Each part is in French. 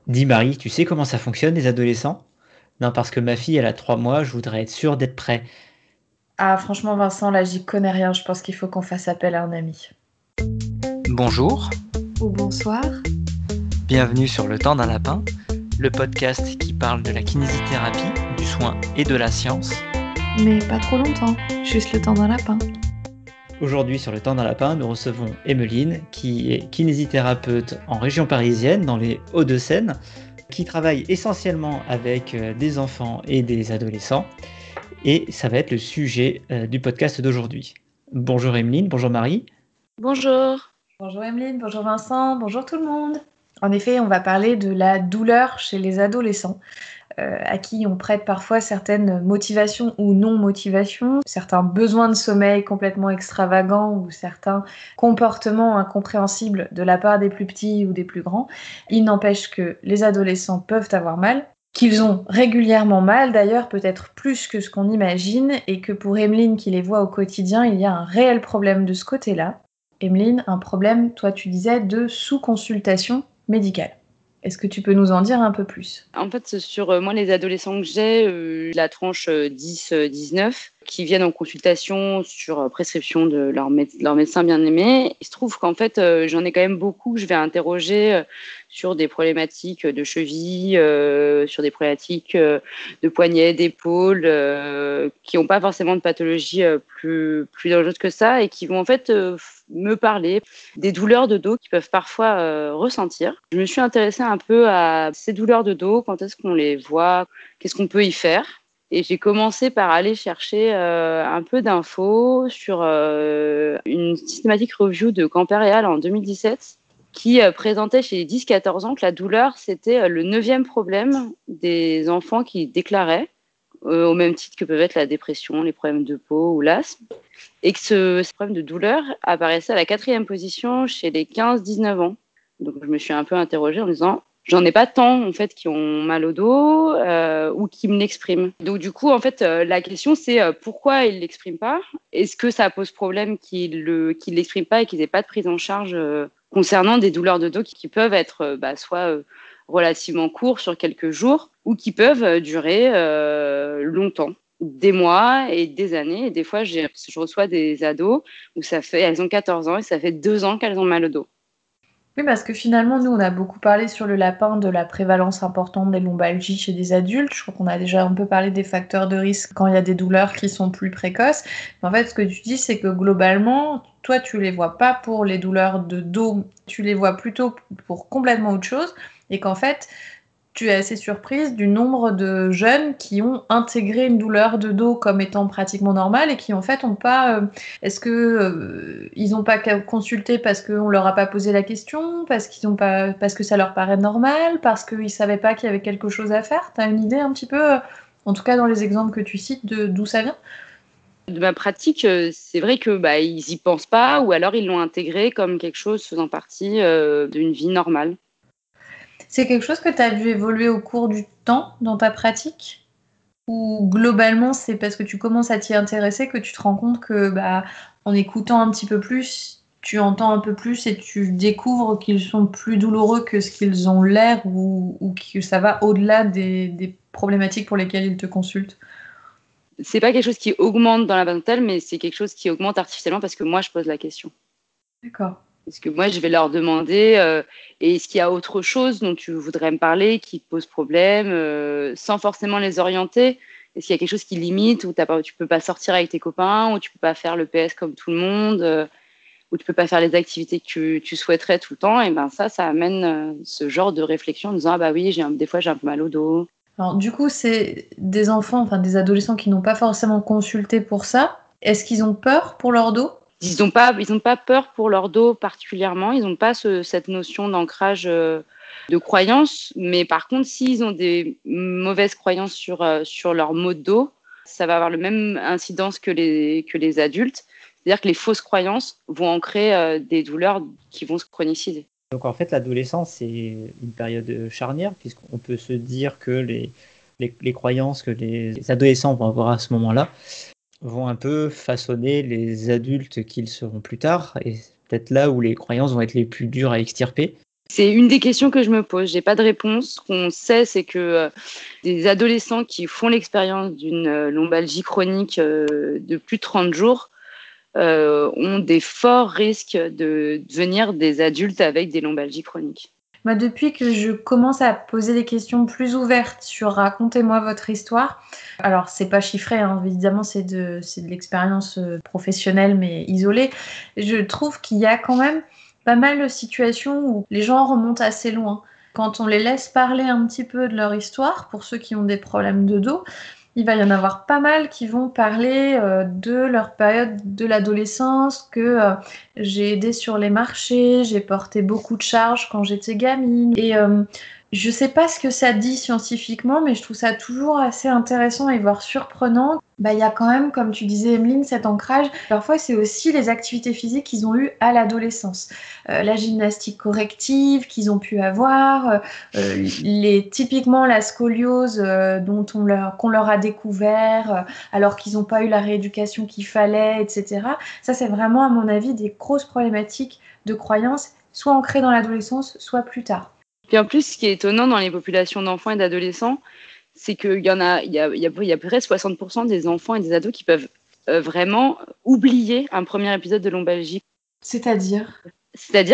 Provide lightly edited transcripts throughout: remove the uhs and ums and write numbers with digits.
Dis Marie, tu sais comment ça fonctionne les adolescents? Non, parce que ma fille, elle a 3 mois, je voudrais être sûre d'être prêt. Ah, franchement, Vincent, là, j'y connais rien. Je pense qu'il faut qu'on fasse appel à un ami. Bonjour, Ou bonsoir. bienvenue sur Le Temps d'un Lapin, le podcast qui parle de la kinésithérapie, du soin et de la science. Mais pas trop longtemps, juste le temps d'un lapin. Aujourd'hui, sur le temps d'un lapin, nous recevons Emmeline, qui est kinésithérapeute en région parisienne, dans les Hauts-de-Seine, qui travaille essentiellement avec des enfants et des adolescents. Et ça va être le sujet du podcast d'aujourd'hui. Bonjour Emmeline, bonjour Marie. Bonjour. Bonjour Emeline, bonjour Vincent, bonjour tout le monde. En effet, on va parler de la douleur chez les adolescents, à qui on prête parfois certaines motivations ou non-motivations, certains besoins de sommeil complètement extravagants ou certains comportements incompréhensibles de la part des plus petits ou des plus grands. Il n'empêche que les adolescents peuvent avoir mal, qu'ils ont régulièrement mal d'ailleurs, peut-être plus que ce qu'on imagine, et que pour Emeline qui les voit au quotidien, il y a un réel problème de ce côté-là. Emeline, un problème, toi tu disais, de sous-consultation médicale. Est-ce que tu peux nous en dire un peu plus ? En fait, sur moi, les adolescents que j'ai, la tranche 10-19, qui viennent en consultation sur prescription de leur médecin bien-aimé, il se trouve qu'en fait, j'en ai quand même beaucoup que je vais interroger sur des problématiques de cheville, sur des problématiques de poignets, d'épaules, qui n'ont pas forcément de pathologie plus dangereuse que ça et qui vont en fait me parler des douleurs de dos qu'ils peuvent parfois ressentir. Je me suis intéressée un peu à ces douleurs de dos, quand est-ce qu'on les voit, qu'est-ce qu'on peut y faire. Et j'ai commencé par aller chercher un peu d'infos sur une systématique review de Campérial en 2017 qui présentait chez les 10-14 ans que la douleur, c'était le 9e problème des enfants qui déclaraient, au même titre que peuvent être la dépression, les problèmes de peau ou l'asthme, et que ce problème de douleur apparaissait à la 4e position chez les 15-19 ans. Donc je me suis un peu interrogée en me disant, j'en ai pas tant en fait qui ont mal au dos ou qui me l'expriment. Donc du coup en fait la question c'est pourquoi ils l'expriment pas. Est-ce que ça pose problème qu'ils l'expriment pas et qu'ils n'aient pas de prise en charge concernant des douleurs de dos qui peuvent être soit relativement courts sur quelques jours ou qui peuvent durer longtemps, des mois et des années. Et des fois je reçois des ados où elles ont 14 ans et ça fait 2 ans qu'elles ont mal au dos. Oui, parce que finalement, nous, on a beaucoup parlé sur le lapin de la prévalence importante des lombalgies chez des adultes. Je crois qu'on a déjà un peu parlé des facteurs de risque quand il y a des douleurs qui sont plus précoces. Mais en fait, ce que tu dis, c'est que globalement, toi, tu les vois pas pour les douleurs de dos, tu les vois plutôt pour complètement autre chose. Et qu'en fait, tu es assez surprise du nombre de jeunes qui ont intégré une douleur de dos comme étant pratiquement normale et qui en fait ont pas. Est-ce que ils n'ont pas consulté parce qu'on leur a pas posé la question, parce que ça leur paraît normal, parce qu'ils savaient pas qu'il y avait quelque chose à faire? T'as une idée un petit peu, en tout cas dans les exemples que tu cites, de d'où ça vient? De ma pratique, c'est vrai que ils y pensent pas ou alors ils l'ont intégré comme quelque chose faisant partie d'une vie normale. C'est quelque chose que tu as vu évoluer au cours du temps dans ta pratique? Ou globalement, c'est parce que tu commences à t'y intéresser que tu te rends compte que, en écoutant un petit peu plus, tu entends un peu plus et tu découvres qu'ils sont plus douloureux que ce qu'ils ont l'air ou que ça va au-delà des problématiques pour lesquelles ils te consultent? C'est pas quelque chose qui augmente dans la mentale, mais c'est quelque chose qui augmente artificiellement parce que moi je pose la question. D'accord. Parce que moi je vais leur demander est-ce qu'il y a autre chose dont tu voudrais me parler qui te pose problème sans forcément les orienter. Est-ce qu'il y a quelque chose qui limite où tu peux pas sortir avec tes copains, ou tu peux pas faire le PS comme tout le monde, où tu peux pas faire les activités que tu souhaiterais tout le temps, et ben ça amène ce genre de réflexion en disant ah bah oui, des fois j'ai un peu mal au dos. Alors, du coup, c'est des enfants, enfin des adolescents qui n'ont pas forcément consulté pour ça. Est-ce qu'ils ont peur pour leur dos? Ils ont pas peur pour leur dos particulièrement, ils n'ont pas cette notion d'ancrage de croyance, mais par contre s'ils ont des mauvaises croyances sur leur maux de dos, ça va avoir le même incidence que les adultes. C'est-à-dire que les fausses croyances vont ancrer des douleurs qui vont se chroniciser. Donc en fait, l'adolescence, c'est une période charnière, puisqu'on peut se dire que les croyances que les adolescents vont avoir à ce moment-là vont un peu façonner les adultes qu'ils seront plus tard, et c'est peut-être là où les croyances vont être les plus dures à extirper. C'est une des questions que je me pose. J'ai pas de réponse. Ce qu'on sait, c'est que des adolescents qui font l'expérience d'une lombalgie chronique de plus de 30 jours ont des forts risques de devenir des adultes avec des lombalgies chroniques. Moi, depuis que je commence à poser des questions plus ouvertes sur racontez-moi votre histoire, alors c'est pas chiffré, hein, évidemment c'est de l'expérience professionnelle mais isolée, je trouve qu'il y a quand même pas mal de situations où les gens remontent assez loin. Quand on les laisse parler un petit peu de leur histoire, pour ceux qui ont des problèmes de dos, il va y en avoir pas mal qui vont parler de leur période de l'adolescence, que j'ai aidé sur les marchés, j'ai porté beaucoup de charges quand j'étais gamine. Et je sais pas ce que ça dit scientifiquement, mais je trouve ça toujours assez intéressant et voire surprenant. Il y a quand même, comme tu disais Emeline, cet ancrage. Parfois, c'est aussi les activités physiques qu'ils ont eues à l'adolescence. La gymnastique corrective qu'ils ont pu avoir, typiquement la scoliose qu'on leur a découvert alors qu'ils n'ont pas eu la rééducation qu'il fallait, etc. Ça, c'est vraiment, à mon avis, des grosses problématiques de croyances, soit ancrées dans l'adolescence, soit plus tard. Puis en plus, ce qui est étonnant dans les populations d'enfants et d'adolescents, c'est qu'il y a à peu près 60% des enfants et des ados qui peuvent vraiment oublier un premier épisode de lombalgie. C'est-à-dire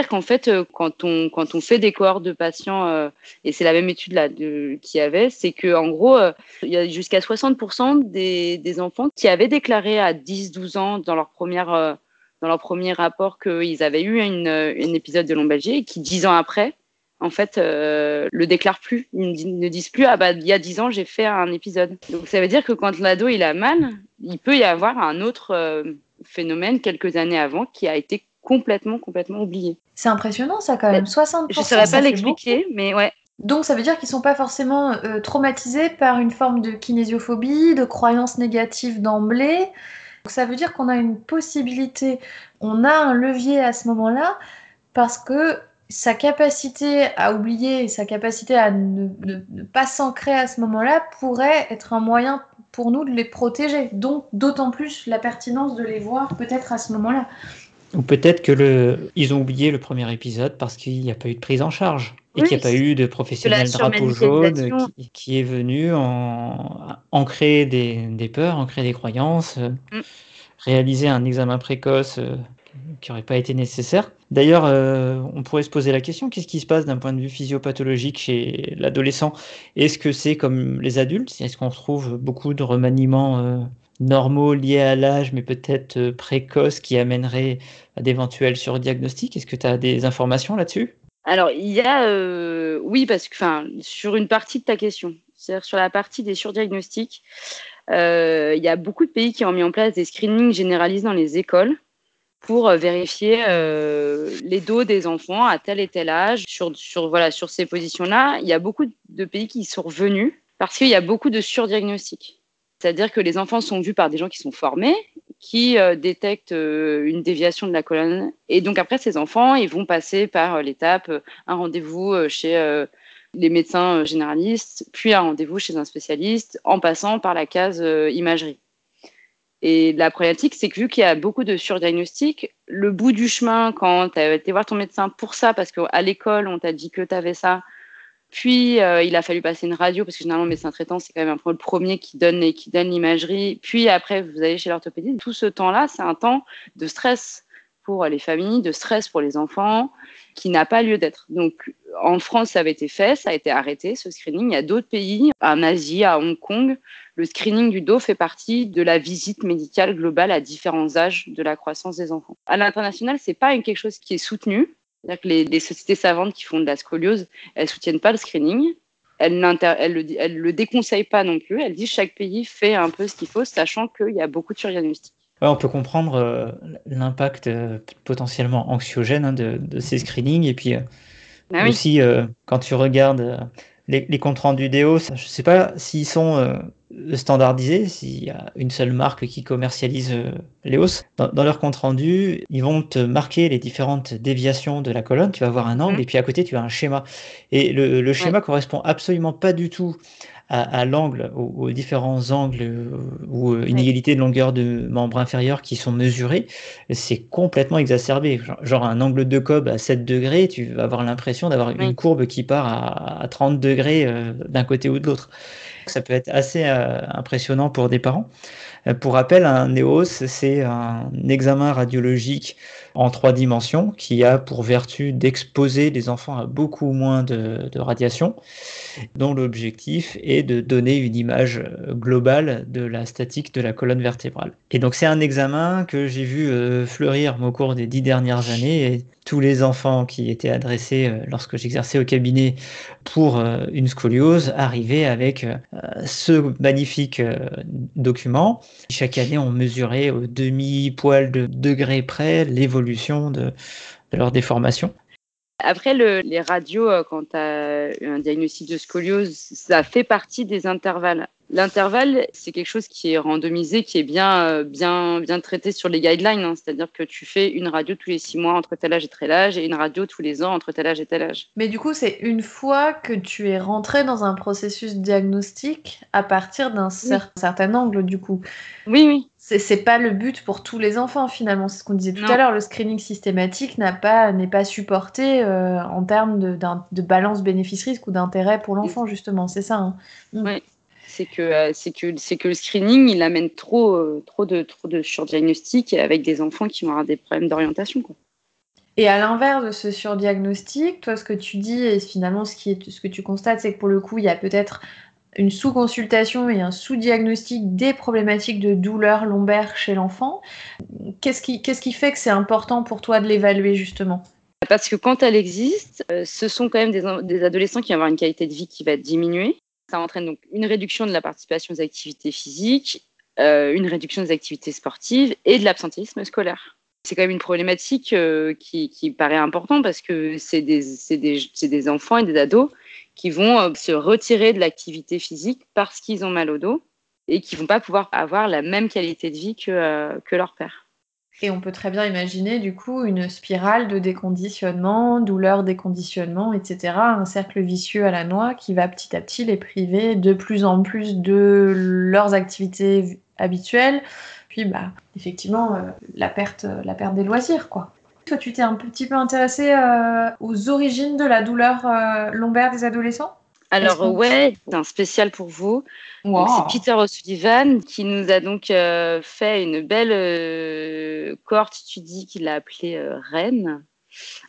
qu'en fait, quand on fait des cohortes de patients, et c'est la même étude là qu'il y avait, c'est qu'en gros, il y a jusqu'à 60% des enfants qui avaient déclaré à 10-12 ans dans leur premier rapport qu'ils avaient eu un épisode de lombalgie et qui, 10 ans après, en fait, le déclarent plus. Ils ne disent plus « Ah bah, il y a 10 ans, j'ai fait un épisode ». Donc, ça veut dire que quand l'ado, il a mal, il peut y avoir un autre phénomène quelques années avant qui a été complètement oublié. C'est impressionnant, ça, quand même. 60%, je ne saurais pas l'expliquer, mais ouais. Donc, ça veut dire qu'ils ne sont pas forcément traumatisés par une forme de kinésiophobie, de croyances négatives d'emblée. Donc, ça veut dire qu'on a une possibilité, on a un levier à ce moment-là, parce que sa capacité à oublier, sa capacité à ne pas s'ancrer à ce moment-là pourrait être un moyen pour nous de les protéger. Donc, d'autant plus la pertinence de les voir peut-être à ce moment-là. Ou peut-être ils ont oublié le premier épisode parce qu'il n'y a pas eu de prise en charge et qu'il n'y a pas eu de professionnel drapeau jaune qui est venu ancrer des peurs, ancrer des croyances, réaliser un examen précoce qui n'aurait pas été nécessaire. D'ailleurs, on pourrait se poser la question, qu'est-ce qui se passe d'un point de vue physiopathologique chez l'adolescent? Est-ce que c'est comme les adultes? Est-ce qu'on retrouve beaucoup de remaniements normaux liés à l'âge, mais peut-être précoces, qui amèneraient à d'éventuels surdiagnostics? Est-ce que tu as des informations là-dessus? Alors, il y a... oui, parce que sur une partie de ta question, c'est-à-dire sur la partie des surdiagnostics, il y a beaucoup de pays qui ont mis en place des screenings généralisés dans les écoles pour vérifier les dos des enfants à tel et tel âge. Sur ces positions-là, il y a beaucoup de pays qui sont revenus parce qu'il y a beaucoup de surdiagnostics. C'est-à-dire que les enfants sont vus par des gens qui sont formés, qui détectent une déviation de la colonne. Et donc après, ces enfants, ils vont passer par l'étape, un rendez-vous chez les médecins généralistes, puis un rendez-vous chez un spécialiste, en passant par la case imagerie. Et la problématique, c'est que vu qu'il y a beaucoup de surdiagnostics, le bout du chemin, quand tu as été voir ton médecin pour ça, parce qu'à l'école, on t'a dit que tu avais ça, puis il a fallu passer une radio, parce que généralement, le médecin traitant, c'est quand même un peu le premier qui donne l'imagerie, puis après, vous allez chez l'orthopédiste. Tout ce temps-là, c'est un temps de stress pour les familles, de stress pour les enfants, qui n'a pas lieu d'être. Donc, en France, ça avait été fait, ça a été arrêté, ce screening. Il y a d'autres pays, en Asie, à Hong Kong, le screening du dos fait partie de la visite médicale globale à différents âges de la croissance des enfants. À l'international, c'est pas quelque chose qui est soutenu. C'est-à-dire que les sociétés savantes qui font de la scoliose, elles soutiennent pas le screening. Elles le déconseillent pas non plus. Elles disent que chaque pays fait un peu ce qu'il faut, sachant qu'il y a beaucoup de surdiagnostics. Ouais, on peut comprendre l'impact potentiellement anxiogène de ces screenings. Et puis aussi, quand tu regardes les comptes rendus des hausses, je ne sais pas s'ils sont standardisés, s'il y a une seule marque qui commercialise les hausses. Dans leur compte rendu, ils vont te marquer les différentes déviations de la colonne. Tu vas avoir un angle et puis à côté, tu as un schéma. Et le schéma correspond absolument pas du tout à l'angle, aux différents angles ou inégalités de longueur de membre inférieur qui sont mesurées, c'est complètement exacerbé. Genre un angle de Cobb à 7 degrés, tu vas avoir l'impression d'avoir une courbe qui part à 30 degrés d'un côté ou de l'autre. Ça peut être assez impressionnant pour des parents. Pour rappel, un NEOS, c'est un examen radiologique en 3 dimensions qui a pour vertu d'exposer les enfants à beaucoup moins de radiation, dont l'objectif est de donner une image globale de la statique de la colonne vertébrale. Et donc c'est un examen que j'ai vu fleurir au cours des 10 dernières années, et tous les enfants qui étaient adressés lorsque j'exerçais au cabinet pour une scoliose arrivaient avec ce magnifique document. Chaque année, on mesurait au demi-poil de degré près l'évolution de leur déformation. Après, les radios, quand tu as un diagnostic de scoliose, ça fait partie des intervalles. L'intervalle, c'est quelque chose qui est randomisé, qui est bien traité sur les guidelines. Hein. C'est-à-dire que tu fais une radio tous les 6 mois entre tel âge et tel âge, et une radio tous les ans entre tel âge et tel âge. Mais du coup, c'est une fois que tu es rentré dans un processus diagnostique à partir d'un certain angle, du coup. Oui. C'est pas le but pour tous les enfants, finalement. C'est ce qu'on disait tout à l'heure. Le screening systématique n'est pas supporté en termes de balance bénéfice-risque ou d'intérêt pour l'enfant, justement. C'est ça. Hein. Oui. C'est que le screening, il amène trop de surdiagnostic avec des enfants qui vont avoir des problèmes d'orientation, quoi. Et à l'inverse de ce surdiagnostic, toi, ce que tu dis, et finalement ce que tu constates, c'est que pour le coup, il y a peut-être une sous-consultation et un sous-diagnostic des problématiques de douleur lombaire chez l'enfant. Qu'est-ce qui fait que c'est important pour toi de l'évaluer, justement ? Parce que quand elle existe, ce sont quand même des adolescents qui vont avoir une qualité de vie qui va diminuer. Ça entraîne donc une réduction de la participation aux activités physiques, une réduction des activités sportives et de l'absentéisme scolaire. C'est quand même une problématique qui paraît importante parce que c'est des enfants et des ados qui vont se retirer de l'activité physique parce qu'ils ont mal au dos et qui ne vont pas pouvoir avoir la même qualité de vie que leur père. Et on peut très bien imaginer du coup une spirale de déconditionnement, douleur, déconditionnement, etc. Un cercle vicieux à la noix qui va petit à petit les priver de plus en plus de leurs activités habituelles. Puis effectivement, la perte des loisirs, quoi. Toi, tu t'es un petit peu intéressée aux origines de la douleur lombaire des adolescents ? Alors ouais, c'est un spécial pour vous. Wow. C'est Peter O'Sullivan qui nous a donc fait une belle cohorte study qu'il a appelée Rennes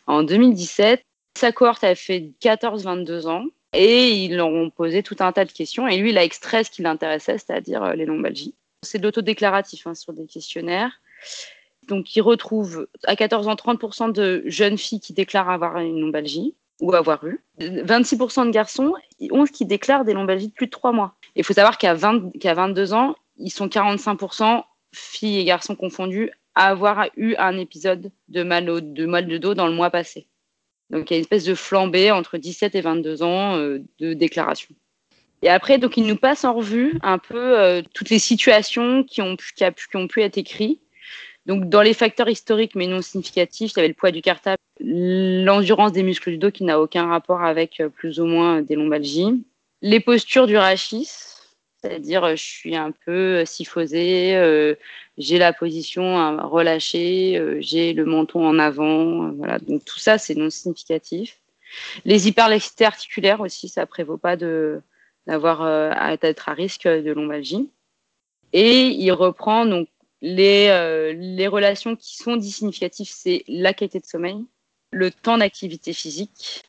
en 2017. Sa cohorte a fait 14-22 ans et ils leur ont posé tout un tas de questions. Et lui, il a extrait ce qui l'intéressait, c'est-à-dire les lombalgies. C'est de l'autodéclaratif sur des questionnaires. Donc, il retrouve à 14 ans 30% de jeunes filles qui déclarent avoir une lombalgie ou avoir eu. 26% de garçons, 11 qui déclarent des lombalgies de plus de 3 mois. Il faut savoir qu'à 22 ans, ils sont 45%, filles et garçons confondus, à avoir eu un épisode de mal de dos dans le mois passé. Donc, il y a une espèce de flambée entre 17 et 22 ans de déclaration. Et après, donc, il nous passe en revue un peu toutes les situations qui ont pu être écrites. Donc, dans les facteurs historiques mais non significatifs, il y avait le poids du cartable, l'endurance des muscles du dos qui n'a aucun rapport avec plus ou moins des lombalgies, les postures du rachis, c'est-à-dire je suis un peu syphosée, j'ai la position relâchée, j'ai le menton en avant, voilà. Donc tout ça c'est non significatif. Les hyperlaxités articulaires aussi, ça prévaut pas d'être à risque de lombalgie. Et il reprend donc les relations qui sont dites significatives, c'est la qualité de sommeil, le temps d'activité physique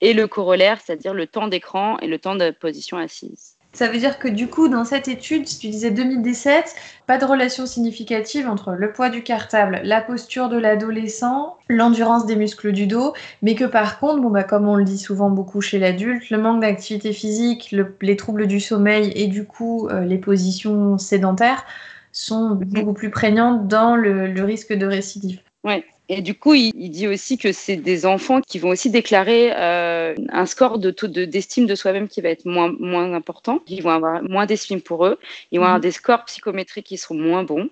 et le corollaire, c'est-à-dire le temps d'écran et le temps de position assise. Ça veut dire que du coup, dans cette étude, si tu disais 2017, pas de relation significative entre le poids du cartable, la posture de l'adolescent, l'endurance des muscles du dos, mais que par contre, comme on le dit souvent beaucoup chez l'adulte, le manque d'activité physique, les troubles du sommeil et du coup les positions sédentaires sont beaucoup plus prégnantes dans le risque de récidive. Ouais. Et du coup, il dit aussi que c'est des enfants qui vont aussi déclarer un score d'estime de soi-même qui va être moins important. Ils vont avoir moins d'estime pour eux. Ils vont avoir des scores psychométriques qui seront moins bons.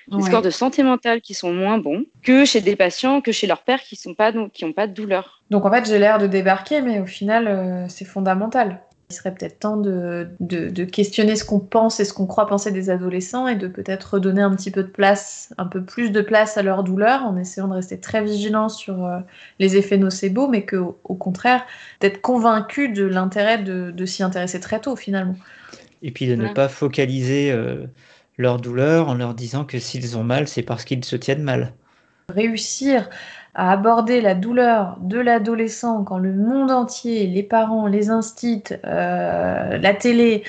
Des scores de santé mentale qui sont moins bons que chez des patients, que chez leurs pères qui n'ont pas de douleur. Donc en fait, j'ai l'air de débarquer, mais au final, c'est fondamental. Il serait peut-être temps de questionner ce qu'on pense et ce qu'on croit penser des adolescents et de peut-être redonner un petit peu de place, un peu plus de place à leur douleur en essayant de rester très vigilant sur les effets nocebo, mais qu'au contraire, d'être convaincu de l'intérêt de s'y intéresser très tôt finalement. Et puis de ne pas focaliser leur douleur en leur disant que s'ils ont mal, c'est parce qu'ils se tiennent mal. Réussir à aborder la douleur de l'adolescent quand le monde entier, les parents, les instits, la télé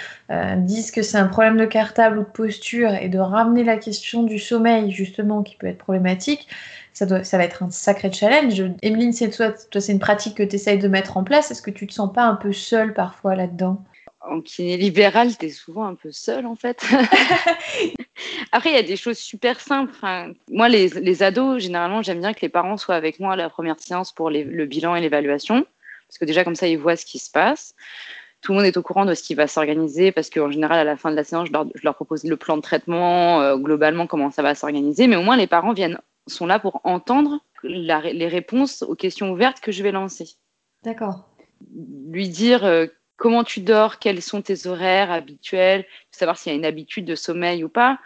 disent que c'est un problème de cartable ou de posture et de ramener la question du sommeil justement qui peut être problématique, ça va être un sacré challenge. Emeline, toi c'est une pratique que tu essayes de mettre en place. Est-ce que tu te sens pas un peu seule parfois là-dedans ? En kiné libéral, t'es souvent un peu seule en fait. Après, il y a des choses super simples. Enfin, moi, les ados, généralement, j'aime bien que les parents soient avec moi à la première séance pour le bilan et l'évaluation. Parce que déjà, comme ça, ils voient ce qui se passe. Tout le monde est au courant de ce qui va s'organiser parce qu'en général, à la fin de la séance, je leur propose le plan de traitement, globalement, comment ça va s'organiser. Mais au moins, les parents sont là pour entendre les réponses aux questions ouvertes que je vais lancer. D'accord. Lui dire comment tu dors, quels sont tes horaires habituels, savoir s'il y a une habitude de sommeil ou pas.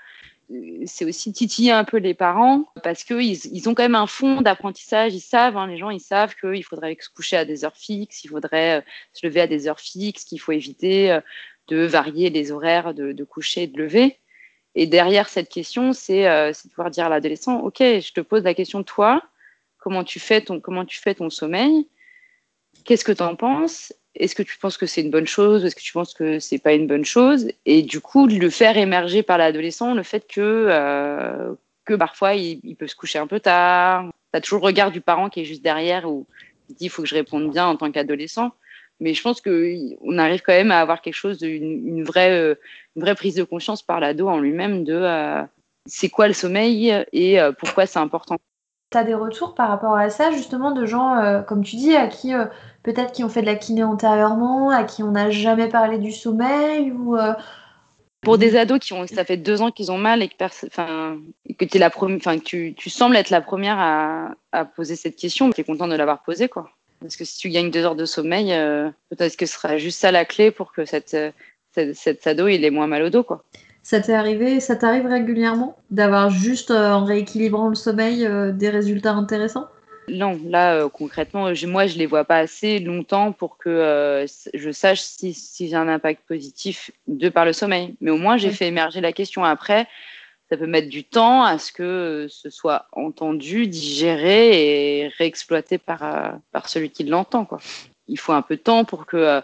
C'est aussi titiller un peu les parents parce qu'ils ont quand même un fond d'apprentissage. Ils savent, les gens, ils savent qu'il faudrait se coucher à des heures fixes, il faudrait se lever à des heures fixes, qu'il faut éviter de varier les horaires de coucher et de lever. Et derrière cette question, c'est de pouvoir dire à l'adolescent, OK, je te pose la question, toi, comment tu fais ton sommeil ? Qu'est-ce que tu en penses ? Est-ce que tu penses que c'est une bonne chose ? Est-ce que tu penses que c'est pas une bonne chose ? Et du coup, de le faire émerger par l'adolescent, le fait que parfois, il peut se coucher un peu tard. Tu as toujours le regard du parent qui est juste derrière où il dit il faut que je réponde bien en tant qu'adolescent. Mais je pense qu'on arrive quand même à avoir quelque chose une vraie prise de conscience par l'ado en lui-même de c'est quoi le sommeil et pourquoi c'est important. Tu as des retours par rapport à ça, justement, de gens, comme tu dis, à qui peut-être qui ont fait de la kiné antérieurement, à qui on n'a jamais parlé du sommeil ou Pour des ados ça fait 2 ans qu'ils ont mal et que t'es tu sembles être la première à poser cette question, tu es content de l'avoir posée, quoi. Parce que si tu gagnes 2 heures de sommeil, peut-être que ce sera juste ça la clé pour que cet ado il ait moins mal au dos, quoi. Ça t'arrive régulièrement d'avoir juste en rééquilibrant le sommeil des résultats intéressants ? Non, là concrètement, moi je les vois pas assez longtemps pour que je sache si j'ai un impact positif de par le sommeil. Mais au moins j'ai fait émerger la question. Après, ça peut mettre du temps à ce que ce soit entendu, digéré et réexploité par celui qui l'entend, quoi. Il faut un peu de temps pour que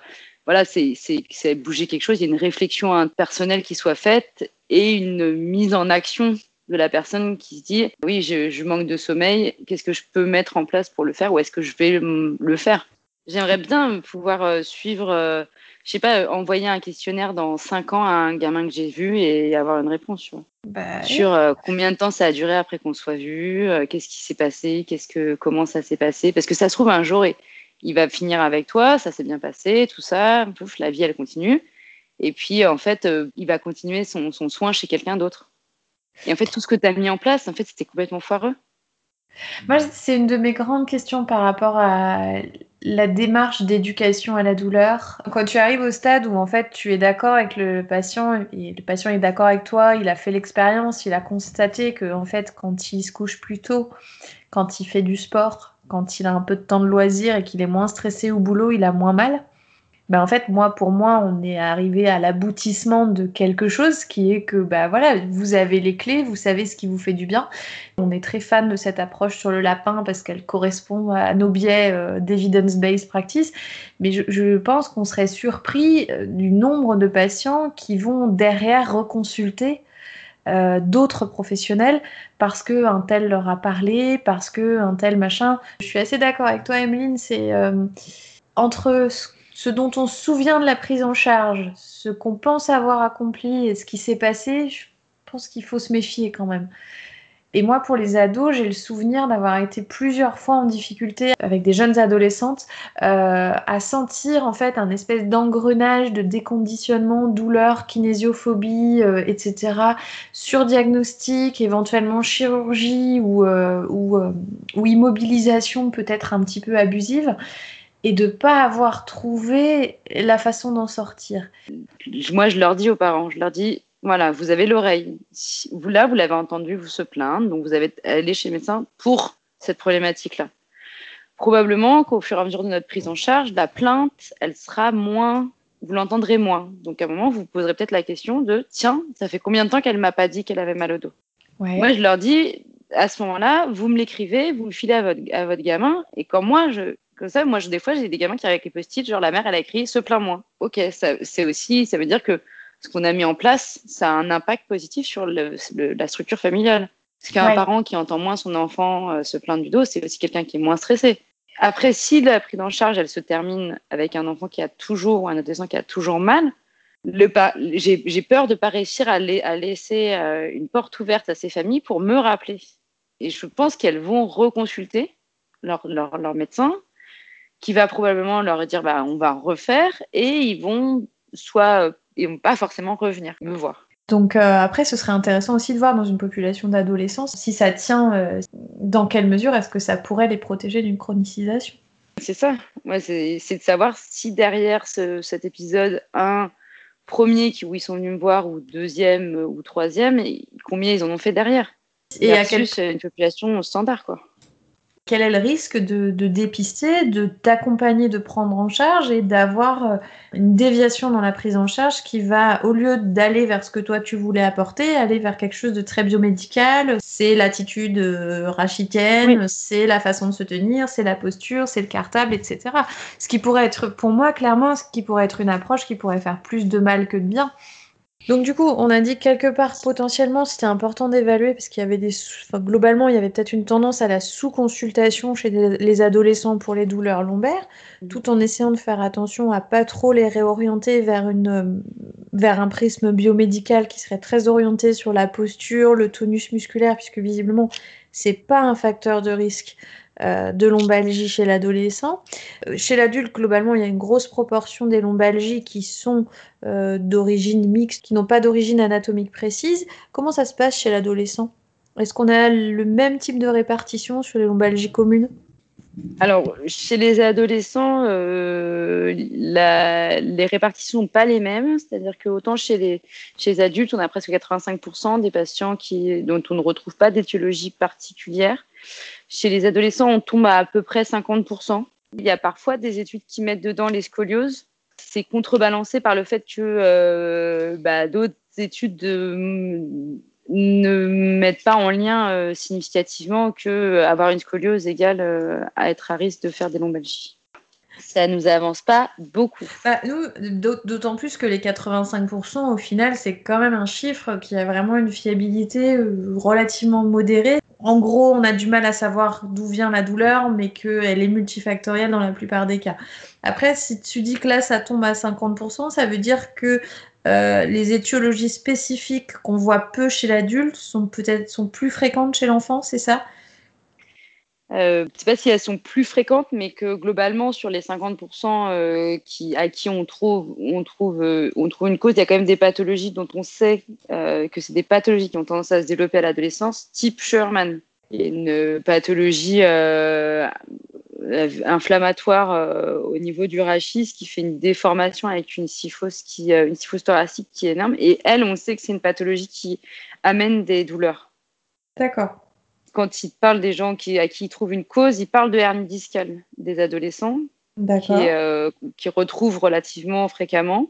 c'est bouger quelque chose. Il y a une réflexion personnelle qui soit faite et une mise en action de la personne qui se dit oui, je manque de sommeil, qu'est-ce que je peux mettre en place pour le faire ou est-ce que je vais le faire ? J'aimerais bien pouvoir suivre, je sais pas, envoyer un questionnaire dans 5 ans à un gamin que j'ai vu et avoir une réponse sur combien de temps ça a duré après qu'on soit vu, qu'est-ce qui s'est passé, comment ça s'est passé, parce que ça se trouve un jour il va finir avec toi, ça s'est bien passé, tout ça, pouf, la vie elle continue, et puis en fait il va continuer son soin chez quelqu'un d'autre. Et en fait, tout ce que tu as mis en place, en fait, c'était complètement foireux. Moi, c'est une de mes grandes questions par rapport à la démarche d'éducation à la douleur. Quand tu arrives au stade où, en fait, tu es d'accord avec le patient et le patient est d'accord avec toi, il a fait l'expérience, il a constaté que, en fait, quand il se couche plus tôt, quand il fait du sport, quand il a un peu de temps de loisir et qu'il est moins stressé au boulot, il a moins mal. Ben en fait, pour moi, on est arrivé à l'aboutissement de quelque chose qui est que, vous avez les clés, vous savez ce qui vous fait du bien. On est très fan de cette approche sur le lapin parce qu'elle correspond à nos biais d'evidence-based practice. Mais je pense qu'on serait surpris du nombre de patients qui vont derrière reconsulter d'autres professionnels parce qu'un tel leur a parlé, parce qu'un tel machin. Je suis assez d'accord avec toi, Emeline, c'est entre ce dont on se souvient de la prise en charge, ce qu'on pense avoir accompli et ce qui s'est passé, je pense qu'il faut se méfier quand même. Et moi, pour les ados, j'ai le souvenir d'avoir été plusieurs fois en difficulté avec des jeunes adolescentes à sentir en fait un espèce d'engrenage de déconditionnement, douleur, kinésiophobie, etc. sur diagnostic, éventuellement chirurgie ou immobilisation peut-être un petit peu abusive. et de pas avoir trouvé la façon d'en sortir. Moi, je leur dis aux parents, je leur dis, voilà, vous avez l'oreille. Vous l'avez entendu vous se plaindre, donc vous avez allé chez le médecin pour cette problématique-là. Probablement qu'au fur et à mesure de notre prise en charge, la plainte, elle sera moins, vous l'entendrez moins. Donc à un moment, vous vous poserez peut-être la question de, tiens, ça fait combien de temps qu'elle m'a pas dit qu'elle avait mal au dos? Ouais. Moi, je leur dis, à ce moment-là, vous me l'écrivez, vous le filez à votre gamin, et quand comme ça, des fois, j'ai des gamins qui arrivent avec les post-it, genre la mère, elle a écrit, se plains-moi. Ok, ça veut dire que ce qu'on a mis en place, ça a un impact positif sur la structure familiale. Parce qu'un parent qui entend moins son enfant se plaindre du dos, c'est aussi quelqu'un qui est moins stressé. Après, si la prise en charge, elle se termine avec un enfant ou un adolescent qui a toujours mal, j'ai peur de ne pas réussir à laisser une porte ouverte à ces familles pour me rappeler. Et je pense qu'elles vont reconsulter leur médecin, qui va probablement leur dire on va refaire, et ils vont pas forcément revenir me voir. Donc après, ce serait intéressant aussi de voir dans une population d'adolescents si ça tient, dans quelle mesure est-ce que ça pourrait les protéger d'une chronicisation. C'est ça, c'est de savoir si derrière cet épisode, un premier où ils sont venus me voir, ou deuxième ou troisième, et combien ils en ont fait derrière. Et versus une population standard, quoi. Quel est le risque de dépister, de t'accompagner, de prendre en charge et d'avoir une déviation dans la prise en charge qui va, au lieu d'aller vers ce que toi tu voulais apporter, aller vers quelque chose de très biomédical. C'est l'attitude rachitienne, c'est la façon de se tenir, c'est la posture, c'est le cartable, etc. Ce qui pourrait être, pour moi, clairement, une approche qui pourrait faire plus de mal que de bien. Donc du coup, on a dit que quelque part, potentiellement, c'était important d'évaluer parce qu'il y avait globalement, il y avait peut-être une tendance à la sous-consultation chez les adolescents pour les douleurs lombaires, tout en essayant de faire attention à pas trop les réorienter vers un prisme biomédical qui serait très orienté sur la posture, le tonus musculaire, puisque visiblement, c'est pas un facteur de risque de lombalgie chez l'adolescent. Chez l'adulte, globalement, il y a une grosse proportion des lombalgies qui sont d'origine mixte, qui n'ont pas d'origine anatomique précise. Comment ça se passe chez l'adolescent? Est-ce qu'on a le même type de répartition sur les lombalgies communes? Alors, chez les adolescents, les répartitions ne sont pas les mêmes. C'est-à-dire que autant chez les adultes, on a presque 85% des patients dont on ne retrouve pas d'étiologie particulière. Chez les adolescents, on tombe à peu près 50%. Il y a parfois des études qui mettent dedans les scolioses. C'est contrebalancé par le fait que d'autres études ne mettent pas en lien significativement qu'avoir une scoliose égale à être à risque de faire des lombalgies. Ça ne nous avance pas beaucoup. Nous, d'autant plus que les 85%, au final, c'est quand même un chiffre qui a vraiment une fiabilité relativement modérée. En gros, on a du mal à savoir d'où vient la douleur, mais qu'elle est multifactorielle dans la plupart des cas. Après, si tu dis que là, ça tombe à 50%, ça veut dire que les étiologies spécifiques qu'on voit peu chez l'adulte sont plus fréquentes chez l'enfant, c'est ça? Je ne sais pas si elles sont plus fréquentes, mais que globalement, sur les 50% à qui on trouve une cause, il y a quand même des pathologies dont on sait que c'est des pathologies qui ont tendance à se développer à l'adolescence, type Sherman. Il y a une pathologie inflammatoire au niveau du rachis qui fait une déformation avec une syphose thoracique qui est énorme. Et elle, on sait que c'est une pathologie qui amène des douleurs. D'accord. Quand il parle des gens à qui ils trouvent une cause, il parle de hernie discale des adolescents qui retrouvent relativement fréquemment.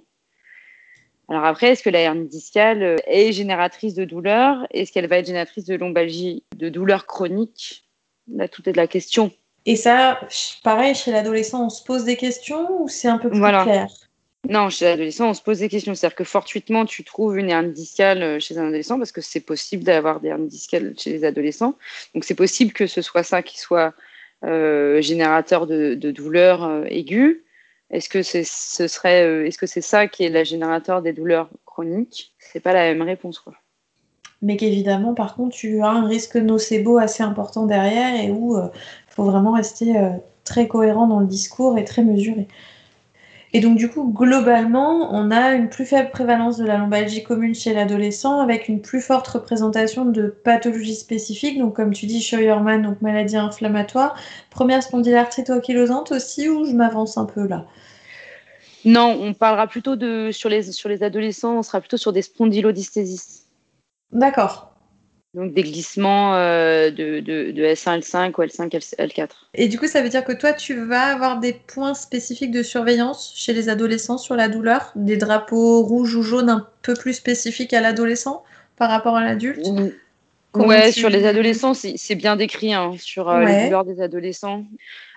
Alors après, est-ce que la hernie discale est génératrice de douleur? Est-ce qu'elle va être génératrice de lombalgie, de douleurs chroniques? Là, tout est de la question. Et ça, pareil, chez l'adolescent, on se pose des questions ou c'est un peu plus clair? Non, chez l'adolescent, on se pose des questions. C'est-à-dire que fortuitement, tu trouves une hernie discale chez un adolescent parce que c'est possible d'avoir des hernies discales chez les adolescents. Donc, c'est possible que ce soit ça qui soit générateur de douleurs aiguës. Est-ce que c'est ça qui est le générateur des douleurs chroniques? C'est pas la même réponse, quoi. Mais qu'évidemment, par contre, tu as un risque nocebo assez important derrière et où il faut vraiment rester très cohérent dans le discours et très mesuré. Et donc, du coup, globalement, on a une plus faible prévalence de la lombalgie commune chez l'adolescent avec une plus forte représentation de pathologies spécifiques. Donc, comme tu dis, Scheuermann, donc maladie inflammatoire. Première spondylarthrite ankylosante aussi, ou je m'avance un peu là? Non, on parlera plutôt sur les adolescents, on sera plutôt sur des spondylodysthésies. D'accord. Donc des glissements de S1, L5 ou L5, L4. Et du coup, ça veut dire que toi, tu vas avoir des points spécifiques de surveillance chez les adolescents sur la douleur, des drapeaux rouges ou jaunes un peu plus spécifiques à l'adolescent par rapport à l'adulte? Ouais, sur les adolescents, c'est bien décrit sur les Ouais. douleurs des adolescents.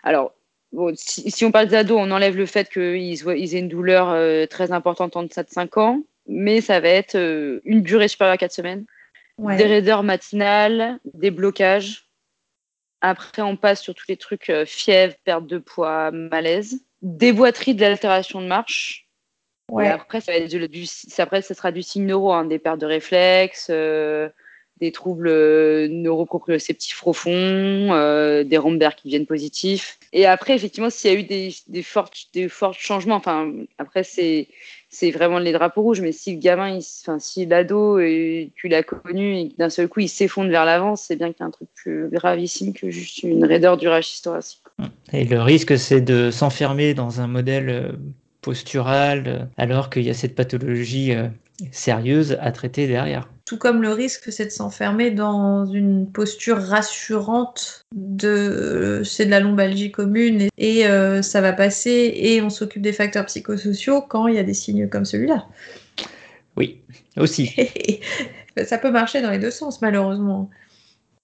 Alors, bon, si on parle des ados, on enlève le fait qu'ils aient une douleur très importante en deçà de 5 ans, mais ça va être une durée supérieure à 4 semaines, Ouais. des raideurs matinales, des blocages. Après, on passe sur tous les trucs fièvre, perte de poids, malaise, déboîterie de l'altération de marche. Ouais. Et après, ça va être après, ça sera du signe neuro, des pertes de réflexes, des troubles neuroproprioceptifs profonds, des Romberg qui deviennent positifs. Et après, effectivement, s'il y a eu des forts changements, enfin, après, c'est vraiment les drapeaux rouges, mais si le gamin, si l'ado, tu l'as connu et d'un seul coup, il s'effondre vers l'avant, c'est bien qu'il y a un truc plus gravissime que juste une raideur du rachis thoracique. Et le risque, c'est de s'enfermer dans un modèle postural, alors qu'il y a cette pathologie sérieuse à traiter derrière. Tout comme le risque, c'est de s'enfermer dans une posture rassurante c'est de la lombalgie commune et ça va passer et on s'occupe des facteurs psychosociaux quand il y a des signes comme celui-là. Oui, aussi. Ça peut marcher dans les deux sens, malheureusement.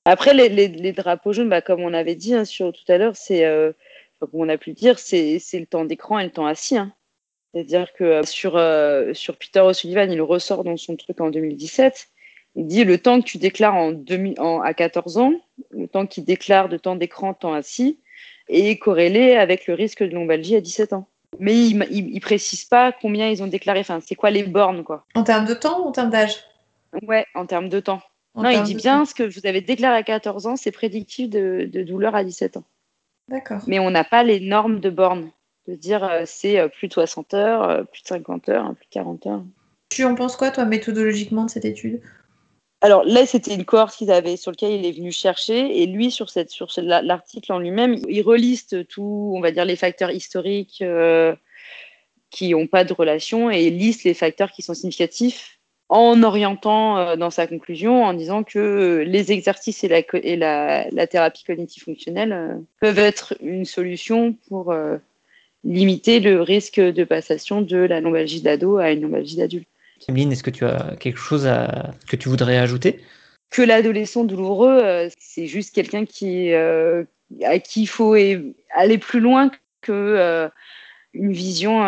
Après, les drapeaux jaunes, comme on avait dit tout à l'heure, comme on a pu le dire, c'est le temps d'écran et le temps assis. C'est-à-dire que sur Peter O'Sullivan, il ressort dans son truc en 2017. Il dit le temps que tu déclares à 14 ans, le temps qu'il déclare de temps d'écran, temps assis, est corrélé avec le risque de lombalgie à 17 ans. Mais il précise pas combien ils ont déclaré. Enfin, c'est quoi les bornes, quoi. En termes de temps ou en termes d'âge? Ouais, en termes de temps. Non, il dit bien ce que vous avez déclaré à 14 ans, c'est prédictif de douleur à 17 ans. D'accord. Mais on n'a pas les normes de bornes. De dire c'est plus de 60 heures, plus de 50 heures, plus de 40 heures. Tu en penses quoi, toi, méthodologiquement, de cette étude? Alors là, c'était une cohorte sur lequel il est venu chercher. Et lui, sur l'article en lui-même, il reliste tout, on va dire, les facteurs historiques qui n'ont pas de relation et il liste les facteurs qui sont significatifs en orientant dans sa conclusion, en disant que les exercices et la thérapie cognitive fonctionnelle peuvent être une solution pour limiter le risque de passation de la lombalgie d'ado à une lombalgie d'adulte. Emeline, est-ce que tu as quelque chose que tu voudrais ajouter? Que l'adolescent douloureux, c'est juste quelqu'un à qui il faut aller plus loin que une vision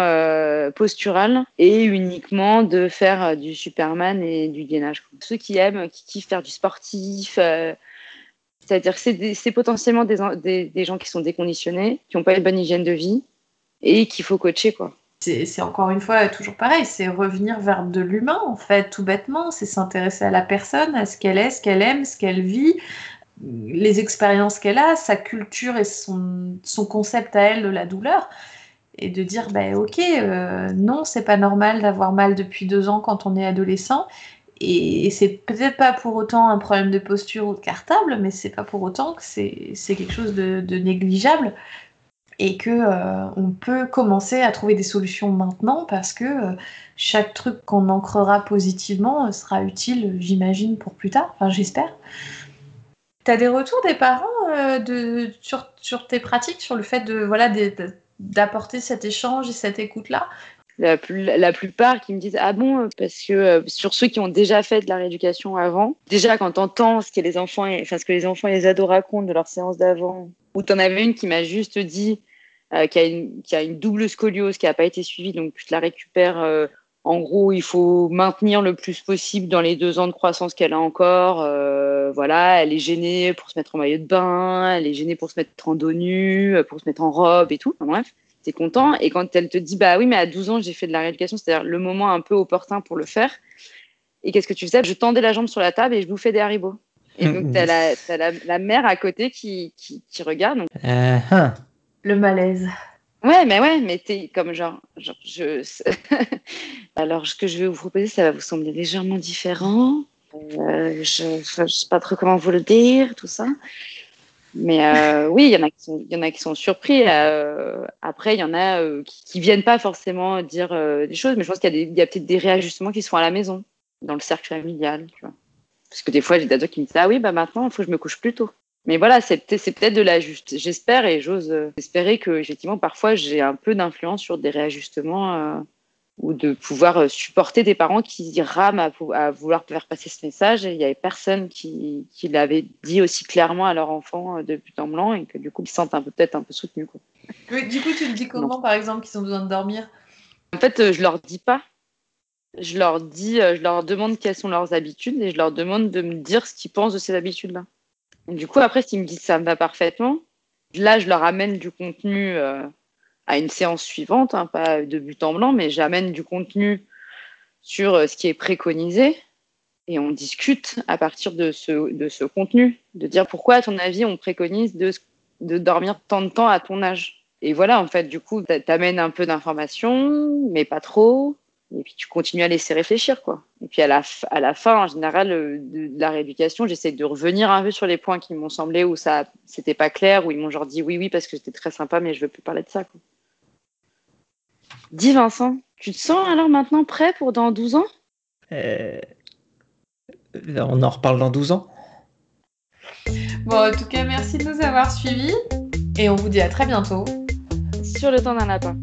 posturale et uniquement de faire du Superman et du gainage. Ceux qui aiment, qui kiffent faire du sportif, c'est-à-dire que c'est potentiellement des gens qui sont déconditionnés, qui n'ont pas une bonne hygiène de vie et qu'il faut coacher, quoi. C'est encore une fois toujours pareil, c'est revenir vers de l'humain, en fait, tout bêtement. C'est s'intéresser à la personne, à ce qu'elle est, ce qu'elle aime, ce qu'elle vit, les expériences qu'elle a, sa culture et son concept à elle de la douleur. Et de dire, ok, non, c'est pas normal d'avoir mal depuis 2 ans quand on est adolescent. Et c'est peut-être pas pour autant un problème de posture ou de cartable, mais c'est pas pour autant que c'est quelque chose de négligeable. Et que on peut commencer à trouver des solutions maintenant parce que chaque truc qu'on ancrera positivement sera utile, j'imagine, pour plus tard. Enfin, j'espère. T'as des retours des parents sur tes pratiques, sur le fait d'apporter cet échange et cette écoute-là? La plupart qui me disent ah bon, parce que sur ceux qui ont déjà fait de la rééducation avant, déjà quand t'entends ce que les enfants et les ados racontent de leur séance d'avant, ou t'en avais une qui m'a juste dit qui a une double scoliose qui n'a pas été suivie, donc tu te la récupères. En gros, il faut maintenir le plus possible dans les 2 ans de croissance qu'elle a encore. Voilà, elle est gênée pour se mettre en maillot de bain, elle est gênée pour se mettre en dos nu, pour se mettre en robe et tout. Enfin, bref, t'es content. Et quand elle te dit, bah oui, mais à 12 ans, j'ai fait de la rééducation, c'est-à-dire le moment un peu opportun pour le faire. Et qu'est-ce que tu faisais? Je tendais la jambe sur la table et je bouffais des haribots. Et donc, t'as la mère à côté qui regarde. Donc... Le malaise. Ouais, mais t'es comme Alors, ce que je vais vous proposer, ça va vous sembler légèrement différent. Je sais pas trop comment vous le dire, tout ça. Mais oui, il y en a qui sont surpris. Après, il y en a qui viennent pas forcément dire des choses, mais je pense qu'il y a peut-être des réajustements qui se font à la maison, dans le cercle familial, tu vois. Parce que des fois, j'ai des ados qui me disent ah oui, bah maintenant, il faut que je me couche plus tôt. Mais voilà, c'est peut-être de j'espère et j'ose espérer que effectivement, parfois, j'ai un peu d'influence sur des réajustements ou de pouvoir supporter des parents qui rament à vouloir faire passer ce message. Et il n'y avait personne qui l'avait dit aussi clairement à leur enfant de but en blanc et que du coup, ils se sentent peut-être un peu soutenus, quoi. Oui, du coup, tu le dis comment, par exemple, qu'ils ont besoin de dormir? En fait, je leur dis pas. Je leur demande quelles sont leurs habitudes et je leur demande de me dire ce qu'ils pensent de ces habitudes-là. Du coup, après, s'ils me disent ça me va parfaitement, là, je leur amène du contenu à une séance suivante, hein, pas de but en blanc, mais j'amène du contenu sur ce qui est préconisé et on discute à partir de ce contenu, de dire pourquoi, à ton avis, on préconise de dormir tant de temps à ton âge. Et voilà, en fait, du coup, t'amènes un peu d'informations, mais pas trop. Et puis tu continues à laisser réfléchir, quoi. Et puis à la fin, en général, de la rééducation, j'essaie de revenir un peu sur les points qui m'ont semblé où ça c'était pas clair, où ils m'ont genre dit oui parce que c'était très sympa, mais je veux plus parler de ça, quoi. Dis Vincent, tu te sens alors maintenant prêt pour dans 12 ans? On en reparle dans 12 ans. Bon, en tout cas, merci de nous avoir suivis et on vous dit à très bientôt Sur le temps d'un lapin.